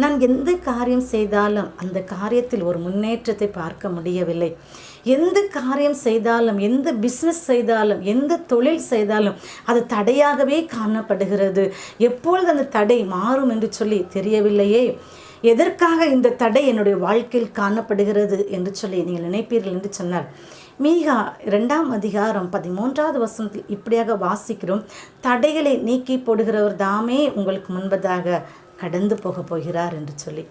நான் எந்த காரியம் செய்தாலும் அந்த காரியத்தில் ஒரு முன்னேற்றத்தை பார்க்க முடியவில்லை. எந்த காரியம் செய்தாலும், எந்த பிஸ்னஸ் செய்தாலும், எந்த தொழில் செய்தாலும் அது தடையாகவே காணப்படுகிறது. எப்பொழுது அந்த தடை மாறும் என்று சொல்லி தெரியவில்லையே. எதற்காக இந்த தடை என்னுடைய வாழ்க்கையில் காணப்படுகிறது என்று சொல்லி நீங்கள் நினைப்பீர்கள் என்று சொன்னார். மீகா 2ஆம் அதிகாரம் 13வது வசனத்தில் இப்படியாக வாசிக்கிறோம். தடைகளை நீக்கி போடுகிறவர் தாமே உங்களுக்கு முன்பதாக கடந்து போக போகிறார் என்று சொல்லி.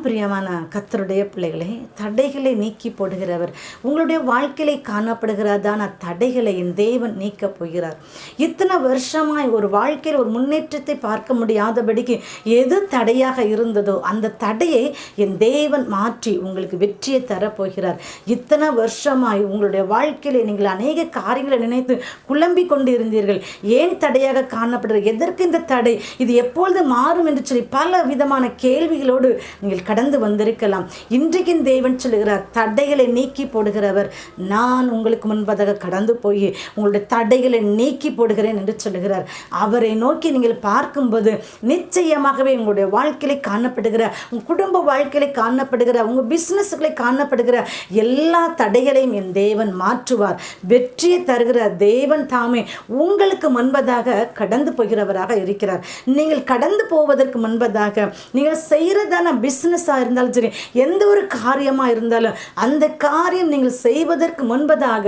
பிரியமான கர்த்தருடைய பிள்ளைகளே, தடைகளை நீக்கி போடுகிறவர் உங்களுடைய வாழ்க்கையிலே காணப்படுகிறதான தடைகளை என் தேவன் நீக்க போகிறார். இத்தனை வருஷமாய் ஒரு வாழ்க்கையில் ஒரு முன்னேற்றத்தை பார்க்க முடியாதபடிக்கு எது தடையாக இருந்ததோ அந்த தடையை என் தேவன் மாற்றி உங்களுக்கு வெற்றியை தரப்போகிறார். இத்தனை வருஷமாய் உங்களுடைய வாழ்க்கையிலே நீங்கள் அநேக காரியங்களை நினைத்து குழம்பி கொண்டு இருந்தீர்கள். ஏன் தடையாக காணப்படுகிறது, எதற்கு இந்த தடை, இது எப்பொழுது மாறும் என்று சொல்லி பல விதமான கேள்விகளோடு நீங்கள் கடந்து வந்திருக்கலாம். இன்றைக்கு தேவன் சொல்லுகிறார், தடைகளை நீக்கி போடுகிறவர் நான் உங்களுக்கு முன்பதாக கடந்து போய் உங்களுடைய தடைகளை நீக்கி போடுகிறேன் என்று சொல்லுகிறார். அவரை நோக்கி நீங்கள் பார்க்கும்போது நிச்சயமாகவே உங்களுடைய வாழ்க்கையிலே காணப்படுகிற, உங்கள் குடும்ப வாழ்க்கையிலே காணப்படுகிற, உங்கள் பிஸ்னஸ்களை காணப்படுகிற எல்லா தடைகளையும் என் தேவன் மாற்றுவார். வெற்றியை தருகிற தேவன் தாமே உங்களுக்கு முன்பதாக கடந்து போகிறவராக இருக்கிறார். நீங்கள் கடந்து போவதற்கு முன்பதாக நீங்கள் செய்கிறதான பிஸ்னஸாக இருந்தாலும் சரி, எந்த ஒரு காரியமாக இருந்தாலும் அந்த காரியம் நீங்கள் செய்வதற்கு முன்பதாக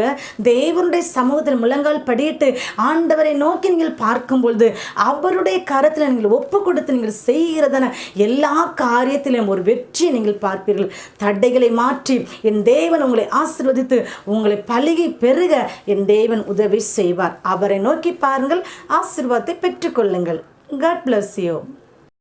தேவனுடைய சமூகத்தில் முழங்கால் படியிட்டு ஆண்டவரை நோக்கி நீங்கள் பார்க்கும்பொழுது அவருடைய கரத்தில் நீங்கள் ஒப்பு கொடுத்து நீங்கள் செய்கிறதான எல்லா காரியத்திலும் ஒரு வெற்றியை நீங்கள் பார்ப்பீர்கள். தடைகளை மாற்றி என் தேவன் உங்களை ஆசீர்வதித்து உங்களை பலுகி பெருக என் தேவன் உதவி செய்வார். அவரை நோக்கி பாருங்கள், ஆசீர்வாதத்தை பெற்றுக்கொள்ளுங்கள். God bless you.